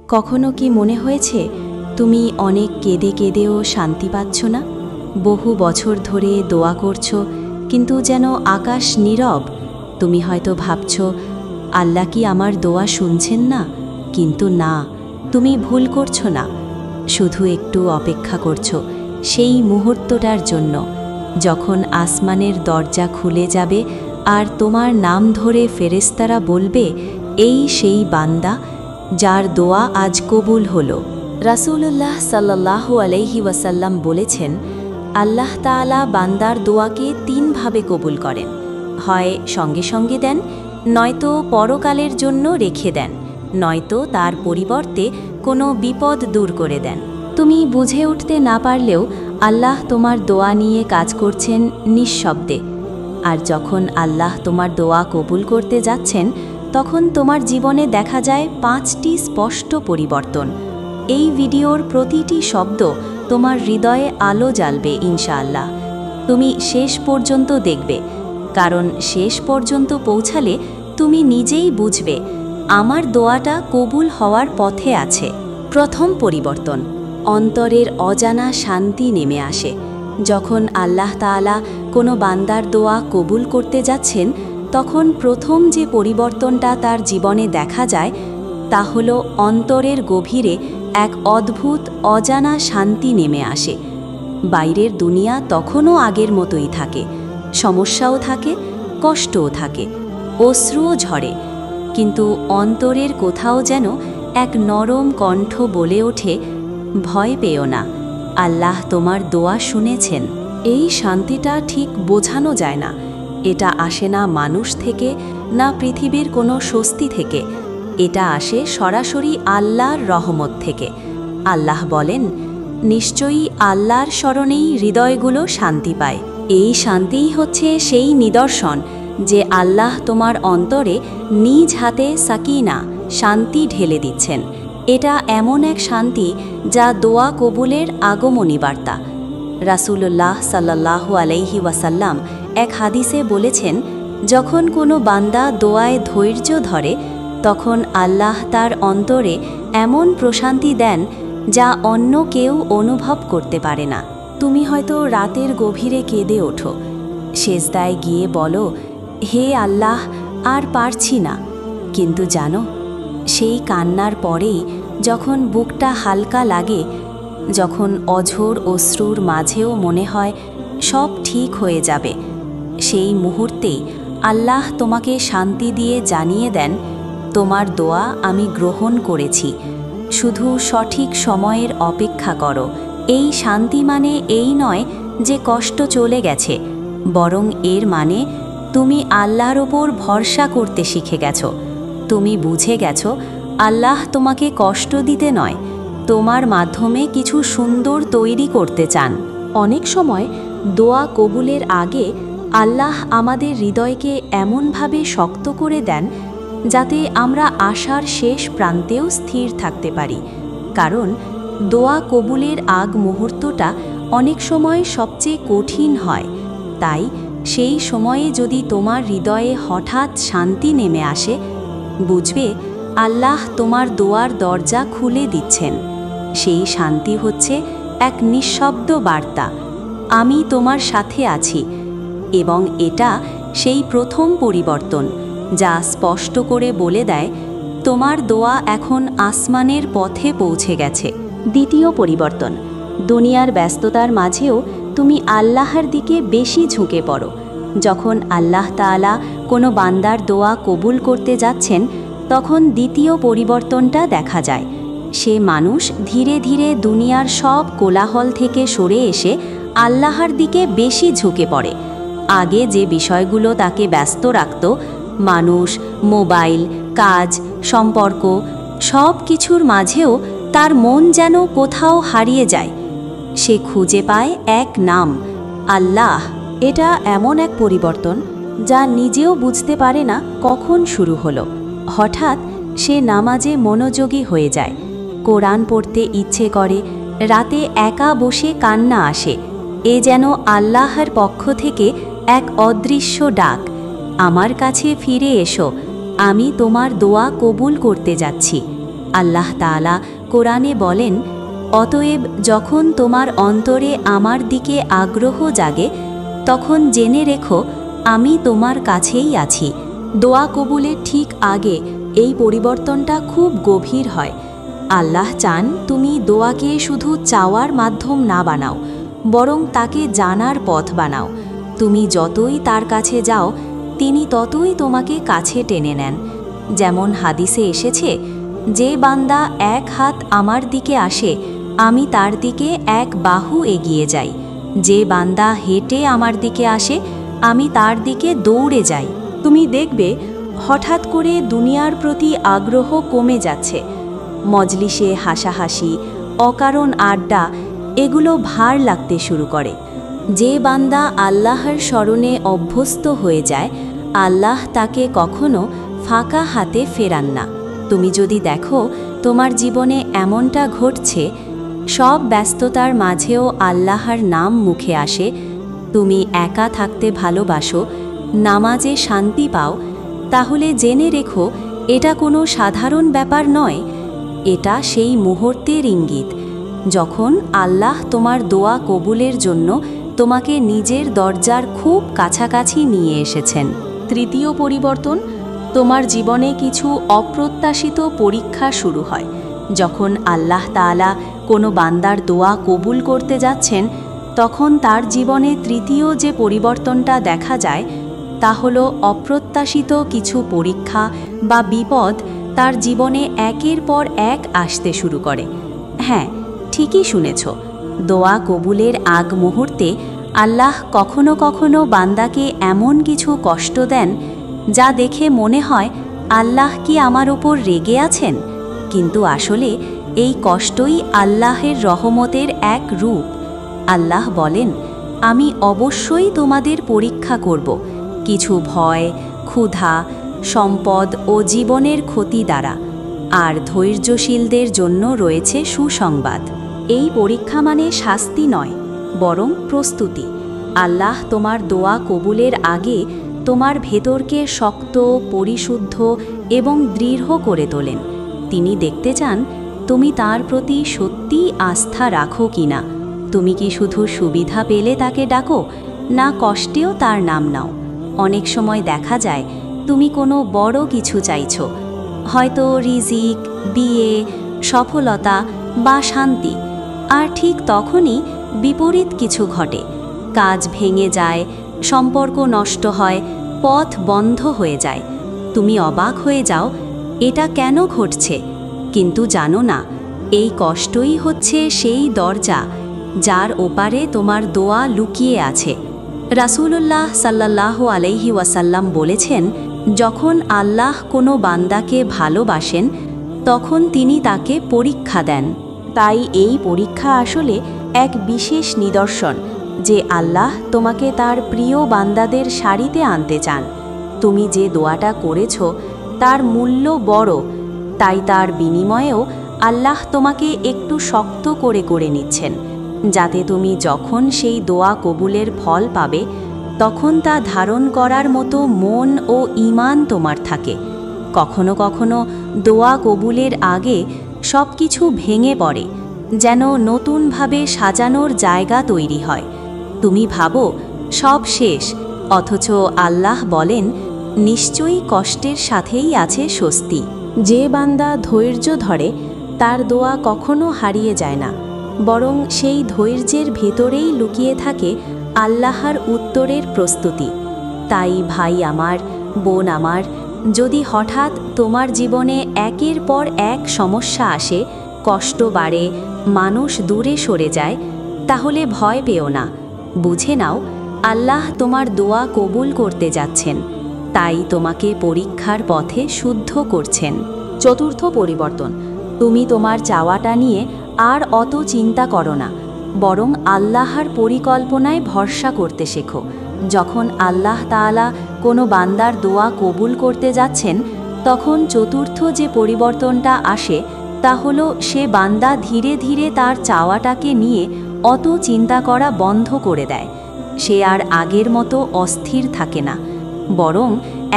কখনো কি মনে হয়েছে তুমি অনেক কেঁদে কেঁদেও শান্তি পাচ্ছ না? বহু বছর ধরে দোয়া করছো, কিন্তু যেন আকাশ নীরব। তুমি হয়তো ভাবছ, আল্লাহ কি আমার দোয়া শুনছেন না? কিন্তু না, তুমি ভুল করছো না। শুধু একটু অপেক্ষা করছো সেই মুহূর্তটার জন্য, যখন আসমানের দরজা খুলে যাবে আর তোমার নাম ধরে ফেরেশতারা বলবে, এই সেই বান্দা যার দোয়া আজ কবুল হলো। রাসূলুল্লাহ সাল্লাল্লাহু আলাইহি ওয়াসাল্লাম বলেছেন, আল্লাহ তাআলা বান্দার দোয়াকে তিনভাবে কবুল করেন। হয় সঙ্গে সঙ্গে দেন, নয়তো পরকালের জন্য রেখে দেন, নয়তো তার পরিবর্তে কোনো বিপদ দূর করে দেন। তুমি বুঝে উঠতে না পারলেও আল্লাহ তোমার দোয়া নিয়ে কাজ করছেন নিঃশব্দে। আর যখন আল্লাহ তোমার দোয়া কবুল করতে যাচ্ছেন, তখন তোমার জীবনে দেখা যায় 5টি স্পষ্ট পরিবর্তন। এই ভিডিওর প্রতিটি শব্দ তোমার হৃদয়ে আলো জ্বালবে ইনশাআল্লাহ। তুমি শেষ পর্যন্ত দেখবে, কারণ শেষ পর্যন্ত পৌঁছালে তুমি নিজেই বুঝবে আমার দোয়াটা কবুল হওয়ার পথে আছে। প্রথম পরিবর্তন, অন্তরের অজানা শান্তি নেমে আসে। যখন আল্লাহ তাআলা কোনো বান্দার দোয়া কবুল করতে যাচ্ছেন, তখন প্রথম যে পরিবর্তনটা তার জীবনে দেখা যায় তা হলো অন্তরের গভীরে এক অদ্ভুত অজানা শান্তি নেমে আসে। বাইরের দুনিয়া তখনও আগের মতোই থাকে, সমস্যাও থাকে, কষ্টও থাকে, অশ্রুও ঝরে, কিন্তু অন্তরের কোথাও যেন এক নরম কণ্ঠ বলে ওঠে, ভয় পেও না, আল্লাহ তোমার দোয়া শুনেছেন। এই শান্তিটা ঠিক বোঝানো যায় না। এটা আসে না মানুষ থেকে, না পৃথিবীর কোনো স্বস্তি থেকে। এটা আসে সরাসরি আল্লাহর রহমত থেকে। আল্লাহ বলেন, নিশ্চয়ই আল্লাহর স্মরণেই হৃদয়গুলো শান্তি পায়। এই শান্তিই হচ্ছে সেই নিদর্শন যে আল্লাহ তোমার অন্তরে নিজ হাতে সাকিনা, শান্তি ঢেলে দিচ্ছেন। এটা এমন এক শান্তি যা দোয়া কবুলের আগমনী বার্তা। রাসূলুল্লাহ সাল্লাল্লাহু আলাইহি ওয়াসাল্লাম এক হাদিসে বলেছেন, যখন কোনো বান্দা দোয়ায় ধৈর্য ধরে, তখন আল্লাহ তার অন্তরে এমন প্রশান্তি দেন যা অন্য কেউ অনুভব করতে পারে না। তুমি হয়তো রাতের গভীরে কেঁদে ওঠো, সেজদায় গিয়ে বলো, হে আল্লাহ, আর পারছি না। কিন্তু জানো, সেই কান্নার পরেই যখন বুকটা হালকা লাগে, যখন অঝোর অশ্রুর মাঝেও মনে হয় সব ঠিক হয়ে যাবে, সেই মুহূর্তেই আল্লাহ তোমাকে শান্তি দিয়ে জানিয়ে দেন, তোমার দোয়া আমি গ্রহণ করেছি, শুধু সঠিক সময়ের অপেক্ষা করো। এই শান্তি মানে এই নয় যে কষ্ট চলে গেছে, বরং এর মানে তুমি আল্লাহর ওপর ভরসা করতে শিখে গেছো। তুমি বুঝে গেছো আল্লাহ তোমাকে কষ্ট দিতে নয়, তোমার মাধ্যমে কিছু সুন্দর তৈরি করতে চান। অনেক সময় দোয়া কবুলের আগে আল্লাহ আমাদের হৃদয়কে এমনভাবে শক্ত করে দেন যাতে আমরা আশার শেষ প্রান্তেও স্থির থাকতে পারি। কারণ দোয়া কবুলের আগ মুহূর্তটা অনেক সময় সবচেয়ে কঠিন হয়। তাই সেই সময়ে যদি তোমার হৃদয়ে হঠাৎ শান্তি নেমে আসে, বুঝবে আল্লাহ তোমার দোয়ার দরজা খুলে দিচ্ছেন। সেই শান্তি হচ্ছে এক নিঃশব্দ বার্তা, আমি তোমার সাথে আছি। এবং এটা সেই প্রথম পরিবর্তন যা স্পষ্ট করে বলে দেয়, তোমার দোয়া এখন আসমানের পথে পৌঁছে গেছে। দ্বিতীয় পরিবর্তন, দুনিয়ার ব্যস্ততার মাঝেও তুমি আল্লাহর দিকে বেশি ঝুঁকে পড়ো। যখন আল্লাহ তাআলা কোনো বান্দার দোয়া কবুল করতে যাচ্ছেন, তখন দ্বিতীয় পরিবর্তনটা দেখা যায়। সে মানুষ ধীরে ধীরে দুনিয়ার সব কোলাহল থেকে সরে এসে আল্লাহর দিকে বেশি ঝুঁকে পড়ে। আগে যে বিষয়গুলো তাকে ব্যস্ত রাখত, মানুষ, মোবাইল, কাজ, সম্পর্ক, সব কিছুর মাঝেও তার মন যেন কোথাও হারিয়ে যায়। সে খুঁজে পায় এক নাম, আল্লাহ। এটা এমন এক পরিবর্তন যা নিজেও বুঝতে পারে না কখন শুরু হলো। হঠাৎ সে নামাজে মনোযোগী হয়ে যায়, কোরআন পড়তে ইচ্ছে করে, রাতে একা বসে কান্না আসে। এ যেন আল্লাহর পক্ষ থেকে এক অদৃশ্য ডাক, আমার কাছে ফিরে এসো, আমি তোমার দোয়া কবুল করতে যাচ্ছি। আল্লাহ তাআলা কোরআনে বলেন, অতএব যখন তোমার অন্তরে আমার দিকে আগ্রহ জাগে তখন জেনে রেখো আমি তোমার কাছেই আছি। দোয়া কবুলের ঠিক আগে এই পরিবর্তনটা খুব গভীর হয়। আল্লাহ চান তুমি দোয়াকে শুধু চাওয়ার মাধ্যম না বানাও, বরং তাকে জানার পথ বানাও। তুমি যতই তার কাছে যাও তিনি ততই তোমাকে কাছে টেনে নেন। যেমন হাদিসে এসেছে, যে বান্দা এক হাত আমার দিকে আসে আমি তার দিকে এক বাহু এগিয়ে যাই, যে বান্দা হেঁটে আমার দিকে আসে আমি তার দিকে দৌড়ে যাই। তুমি দেখবে হঠাৎ করে দুনিয়ার প্রতি আগ্রহ কমে যাচ্ছে। মজলিসে হাসাহাসি, অকারণ আড্ডা এগুলো ভার লাগতে শুরু করে। যে বান্দা আল্লাহর স্মরণে অভ্যস্ত হয়ে যায় আল্লাহ তাকে কখনো ফাঁকা হাতে ফেরান না। তুমি যদি দেখো তোমার জীবনে এমনটা ঘটছে, সব ব্যস্ততার মাঝেও আল্লাহর নাম মুখে আসে, তুমি একা থাকতে ভালোবাসো, নামাজে শান্তি পাও, তাহলে জেনে রেখো এটা কোনো সাধারণ ব্যাপার নয়। এটা সেই মুহূর্তের ইঙ্গিত যখন আল্লাহ তোমার দোয়া কবুলের জন্য তোমাকে নিজের দরজার খুব কাছাকাছি নিয়ে এসেছেন। তৃতীয় পরিবর্তন, তোমার জীবনে কিছু অপ্রত্যাশিত পরীক্ষা শুরু হয়। যখন আল্লাহ তাআলা কোনো বান্দার দোয়া কবুল করতে যাচ্ছেন তখন তার জীবনে তৃতীয় যে পরিবর্তনটা দেখা যায় তা হলো অপ্রত্যাশিত কিছু পরীক্ষা বা বিপদ তার জীবনে একের পর এক আসতে শুরু করে। হ্যাঁ, ঠিকই শুনেছ, দোয়া কবুলের আগ মুহূর্তে আল্লাহ কখনো কখনো বান্দাকে এমন কিছু কষ্ট দেন যা দেখে মনে হয় আল্লাহ কি আমার ওপর রেগে আছেন, কিন্তু আসলে এই কষ্টই আল্লাহের রহমতের এক রূপ। আল্লাহ বলেন, আমি অবশ্যই তোমাদের পরীক্ষা করব কিছু ভয়, ক্ষুধা, সম্পদ ও জীবনের ক্ষতি দ্বারা, আর ধৈর্যশীলদের জন্য রয়েছে সুসংবাদ। এই পরীক্ষা মানে শাস্তি নয়, বরং প্রস্তুতি। আল্লাহ তোমার দোয়া কবুলের আগে তোমার ভেতরকে শক্ত, পরিশুদ্ধ এবং দৃঢ় করে তোলেন। তিনি দেখতে চান তুমি তার প্রতি সত্যিই আস্থা রাখো কিনা। তুমি কি শুধু সুবিধা পেলে তাকে ডাকো, না কষ্টেও তার নাম নাও। অনেক সময় দেখা যায় তুমি কোনো বড় কিছু চাইছো, হয়তো রিজিক, বিয়ে, সফলতা বা শান্তি, আর ঠিক তখনই বিপরীত কিছু ঘটে। কাজ ভেঙে যায়, সম্পর্ক নষ্ট হয়, পথ বন্ধ হয়ে যায়। তুমি অবাক হয়ে যাও, এটা কেন ঘটছে? কিন্তু জানো না, এই কষ্টই হচ্ছে সেই দরজা যার ওপারে তোমার দোয়া লুকিয়ে আছে। রাসূলুল্লাহ সাল্লাল্লাহু আলাইহি ওয়াসাল্লাম বলেছেন, যখন আল্লাহ কোনো বান্দাকে ভালোবাসেন তখন তিনি তাকে পরীক্ষা দেন। তাই এই পরীক্ষা আসলে এক বিশেষ নিদর্শন যে আল্লাহ তোমাকে তার প্রিয় বান্দাদের সারিতে আনতে চান। তুমি যে দোয়াটা করেছ তার মূল্য বড়, তাই তার বিনিময়েও আল্লাহ তোমাকে একটু শক্ত করে করে নিচ্ছেন, যাতে তুমি যখন সেই দোয়া কবুলের ফল পাবে তখন তা ধারণ করার মতো মন ও ঈমান তোমার থাকে। কখনো কখনো দোয়া কবুলের আগে সব কিছু ভেঙে পড়ে, যেন নতুনভাবে সাজানোর জায়গা তৈরি হয়। তুমি ভাবো সব শেষ, অথচ আল্লাহ বলেন, নিশ্চয়ই কষ্টের সাথেই আছে স্বস্তি। যে বান্দা ধৈর্য ধরে তার দোয়া কখনো হারিয়ে যায় না, বরং সেই ধৈর্যের ভেতরেই লুকিয়ে থাকে আল্লাহর উত্তরের প্রস্তুতি। তাই ভাই আমার, বোন আমার, যদি হঠাৎ তোমার জীবনে একের পর এক সমস্যা আসে, কষ্ট বাড়ে, মানুষ দূরে সরে যায়, তাহলে ভয় পেও না। বুঝে নাও আল্লাহ তোমার দোয়া কবুল করতে যাচ্ছেন, তাই তোমাকে পরীক্ষার পথে শুদ্ধ করছেন। চতুর্থ পরিবর্তন, তুমি তোমার চাওয়াটা নিয়ে আর অত চিন্তা করো না, বরং আল্লাহর পরিকল্পনায় ভরসা করতে শেখো। যখন আল্লাহ তাআলা কোনো বান্দার দোয়া কবুল করতে যাচ্ছেন তখন চতুর্থ যে পরিবর্তনটা আসে তা হলো সে বান্দা ধীরে ধীরে তার চাওয়াটাকে নিয়ে অত চিন্তা করা বন্ধ করে দেয়। সে আর আগের মতো অস্থির থাকে না, বরং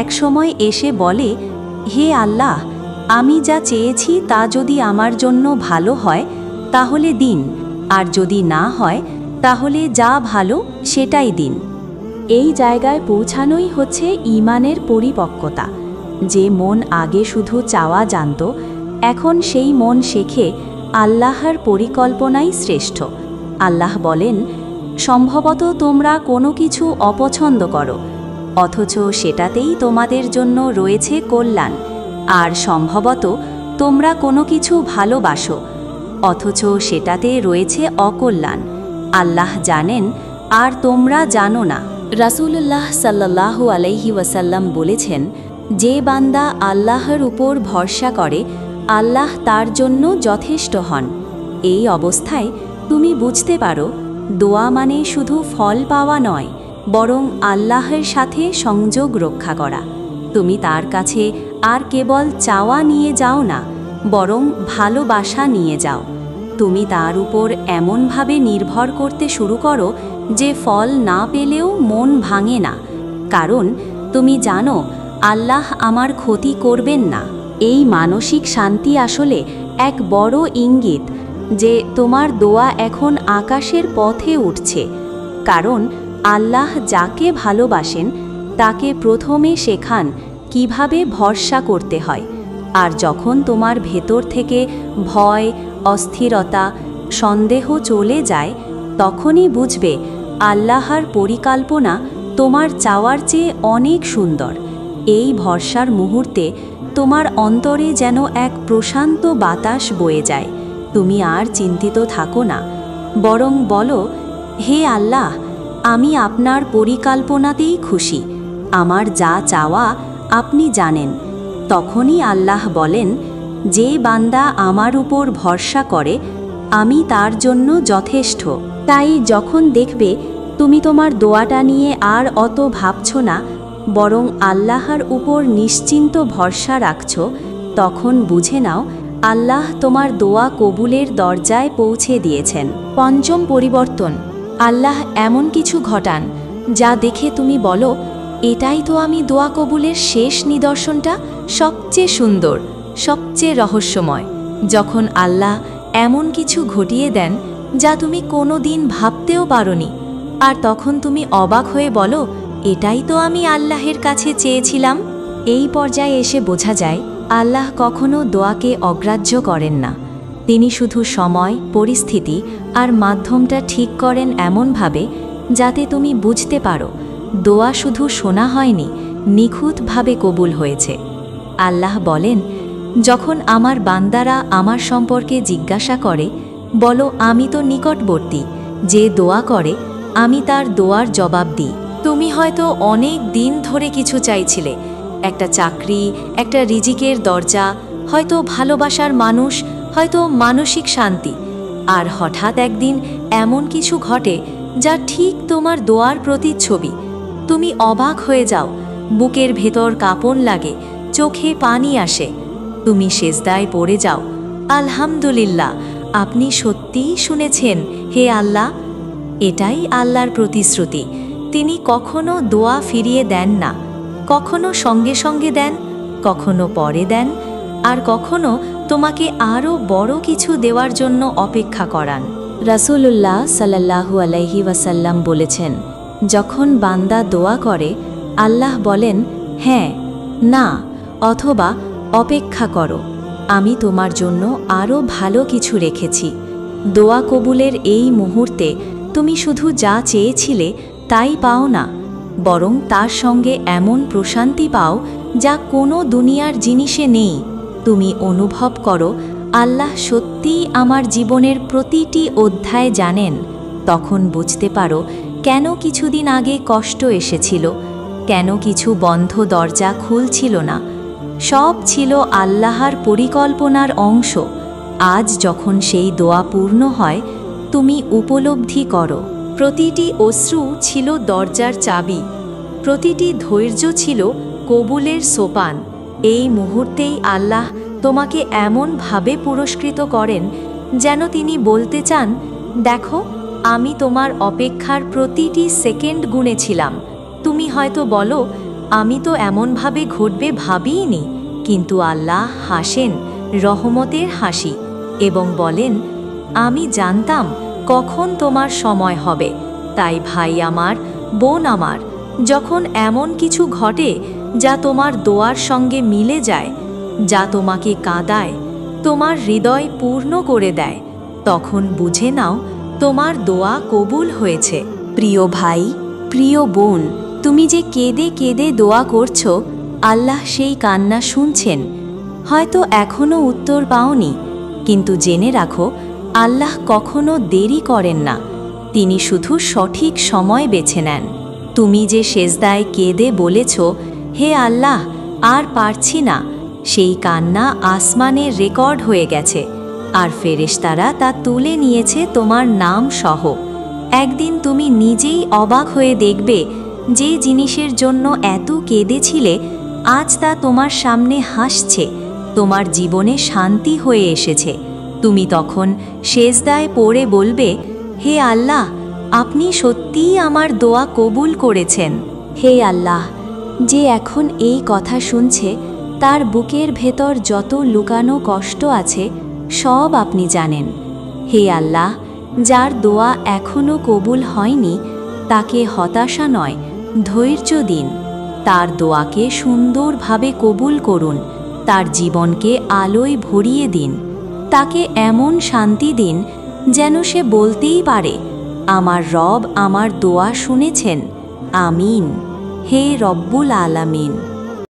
এক সময় এসে বলে, হে আল্লাহ, আমি যা চেয়েছি তা যদি আমার জন্য ভালো হয় তাহলে দিন, আর যদি না হয় তাহলে যা ভালো সেটাই দিন। এই জায়গায় পৌঁছানোই হচ্ছে ঈমানের পরিপক্কতা। যে মন আগে শুধু চাওয়া জানত, এখন সেই মন শেখে আল্লাহর পরিকল্পনাই শ্রেষ্ঠ। আল্লাহ বলেন, সম্ভবত তোমরা কোনো কিছু অপছন্দ করো, অথচ সেটাতেই তোমাদের জন্য রয়েছে কল্যাণ, আর সম্ভবত তোমরা কোনো কিছু ভালোবাসো, অথচ সেটাতে রয়েছে অকল্যাণ। আল্লাহ জানেন আর তোমরা জানো না। রাসূলুল্লাহ সাল্লাল্লাহু আলাইহি ওয়াসাল্লাম বলেছেন, যে বান্দা আল্লাহর উপর ভরসা করে আল্লাহ তার জন্য যথেষ্ট হন। এই অবস্থায় তুমি বুঝতে পারো, দোয়া মানে শুধু ফল পাওয়া নয়, বরং আল্লাহর সাথে সংযোগ রক্ষা করা। তুমি তার কাছে আর কেবল চাওয়া নিয়ে যাও না, বরং ভালোবাসা নিয়ে যাও। তুমি তার উপর এমনভাবে নির্ভর করতে শুরু করো যে ফল না পেলেও মন ভাঙে না, কারণ তুমি জানো আল্লাহ আমার ক্ষতি করবেন না। এই মানসিক শান্তি আসলে এক বড় ইঙ্গিত যে তোমার দোয়া এখন আকাশের পথে উঠছে, কারণ আল্লাহ যাকে ভালোবাসেন তাকে প্রথমে শেখান কিভাবে ভরসা করতে হয়। আর যখন তোমার ভেতর থেকে ভয়, অস্থিরতা, সন্দেহ চলে যায়, তখনই বুঝবে আল্লাহর পরিকল্পনা তোমার চাওয়ার চেয়ে অনেক সুন্দর। এই ভরসার মুহূর্তে তোমার অন্তরে যেন এক প্রশান্ত বাতাস বয়ে যায়। তুমি আর চিন্তিত থাকো না, বরং বলো, হে আল্লাহ, আমি আপনার পরিকল্পনাতেই খুশি, আমার যা চাওয়া আপনি জানেন। তখনই আল্লাহ বলেন, যে বান্দা আমার উপর ভরসা করে আমি তার জন্য যথেষ্ট। তাই যখন দেখবে তুমি তোমার দোয়াটা নিয়ে আর অত ভাবছ না, বরং আল্লাহর উপর নিশ্চিন্ত ভরসা রাখছ, তখন বুঝে নাও আল্লাহ তোমার দোয়া কবুলের দরজায় পৌঁছে দিয়েছেন। পঞ্চম পরিবর্তন, আল্লাহ এমন কিছু ঘটান যা দেখে তুমি বলো, এটাই তো আমি দোয়া কবুলের শেষ নিদর্শনটা, সবচেয়ে সুন্দর, সবচেয়ে রহস্যময়। যখন আল্লাহ এমন কিছু ঘটিয়ে দেন যা তুমি কোনো দিন ভাবতেও পারোনি, আর তখন তুমি অবাক হয়ে বলো, এটাই তো আমি আল্লাহের কাছে চেয়েছিলাম। এই পর্যায়ে এসে বোঝা যায় আল্লাহ কখনো দোয়াকে অগ্রাহ্য করেন না। তিনি শুধু সময়, পরিস্থিতি আর মাধ্যমটা ঠিক করেন এমনভাবে যাতে তুমি বুঝতে পারো দোয়া শুধু শোনা হয়নি, নিখুঁতভাবে কবুল হয়েছে। আল্লাহ বলেন, যখন আমার বান্দারা আমার সম্পর্কে জিজ্ঞাসা করে, বলো আমি তো নিকটবর্তী, যে দোয়া করে আমি তার দোয়ার জবাব দিই। তুমি হয়তো অনেক দিন ধরে কিছু চাইছিলে, একটা চাকরি, একটা রিজিকের দরজা, হয়তো ভালোবাসার মানুষ, হয়তো মানসিক শান্তি, আর হঠাৎ একদিন এমন কিছু ঘটে যা ঠিক তোমার দোয়ার প্রতিচ্ছবি। তুমি অবাক হয়ে যাও, বুকের ভেতর কাঁপন লাগে, চোখে পানি আসে। তুমি সেজদায় পড়ে যাও, আলহামদুলিল্লাহ, আপনি সত্যিই শুনেছেন হে আল্লাহ। এটাই আল্লাহর প্রতিশ্রুতি। তিনি কখনো দোয়া ফিরিয়ে দেন না, কখনো সঙ্গে সঙ্গে দেন, কখনো পরে দেন, আর কখনো তোমাকে আরও বড় কিছু দেওয়ার জন্য অপেক্ষা করান। রাসূলুল্লাহ সাল্লাল্লাহু আলাইহি ওয়াসাল্লাম বলেছেন, যখন বান্দা দোয়া করে আল্লাহ বলেন, হ্যাঁ, না, অথবা অপেক্ষা করো, আমি তোমার জন্য আরও ভালো কিছু রেখেছি। দোয়া কবুলের এই মুহূর্তে তুমি শুধু যা চেয়েছিলে তাই পাও না, বরং তার সঙ্গে এমন প্রশান্তি পাও যা কোনো দুনিয়ার জিনিসে নেই। তুমি অনুভব করো আল্লাহ সত্যিই আমার জীবনের প্রতিটি অধ্যায় জানেন। তখন বুঝতে পারো কেন কিছুদিন আগে কষ্ট এসেছিল, কেন কিছু বন্ধ দরজা খুলছিল না। সব ছিল আল্লাহর পরিকল্পনার অংশ। আজ যখন সেই দোয়া পূর্ণ হয়, তুমি উপলব্ধি করো প্রতিটি অশ্রু ছিল দরজার চাবি, প্রতিটি ধৈর্য ছিল কবুলের সোপান। এই মুহূর্তেই আল্লাহ তোমাকে এমনভাবে পুরস্কৃত করেন যেন তিনি বলতে চান, দেখো, আমি তোমার অপেক্ষার প্রতিটি সেকেন্ড গুনেছিলাম। তুমি হয়তো বলো, আমি তো এমনভাবে ঘটবে ভাবিইনি, কিন্তু আল্লাহ হাসেন রহমতের হাসি এবং বলেন, আমি জানতাম কখন তোমার সময় হবে। তাই ভাই আমার, বোন আমার, যখন এমন কিছু ঘটে যা তোমার দোয়ার সঙ্গে মিলে যায়, যা তোমাকে কাঁদায়, তোমার হৃদয় পূর্ণ করে দেয়, তখন বুঝে নাও তোমার দোয়া কবুল হয়েছে। প্রিয় ভাই, প্রিয় বোন, তুমি যে কেঁদে কেঁদে দোয়া করছো, আল্লাহ সেই কান্না শুনছেন। হয়তো এখনও উত্তর পাওনি, কিন্তু জেনে রাখো, আল্লাহ কখনো দেরি করেন না। তিনি শুধু সঠিক সময় বেছে নেন। তুমি যে সেজদায় কেঁদে বলেছ, হে আল্লাহ, আর পারছি না, সেই কান্না আসমানে রেকর্ড হয়ে গেছে, আর ফেরেশতারা তা তুলে নিয়েছে তোমার নাম সহ। একদিন তুমি নিজেই অবাক হয়ে দেখবে, যে জিনিসের জন্য এত কেঁদেছিলে, আজ তা তোমার সামনে হাসছে, তোমার জীবনে শান্তি হয়ে এসেছে। তুমি তখন সেজদায় পড়ে বলবে, হে আল্লাহ, আপনি সত্যিই আমার দোয়া কবুল করেছেন। হে আল্লাহ, যে এখন এই কথা শুনছে, তার বুকের ভেতর যত লুকানো কষ্ট আছে সব আপনি জানেন। হে আল্লাহ, যার দোয়া এখনও কবুল হয়নি, তাকে হতাশা নয়, ধৈর্য দিন। তার দোয়াকে সুন্দরভাবে কবুল করুন, তার জীবনকে আলোয় ভরিয়ে দিন। তাকে এমন শান্তি দিন যেন সে বলতেই পারে, আমার রব আমার দোয়া শুনেছেন। আমিন। হে রব্বুল আলামিন।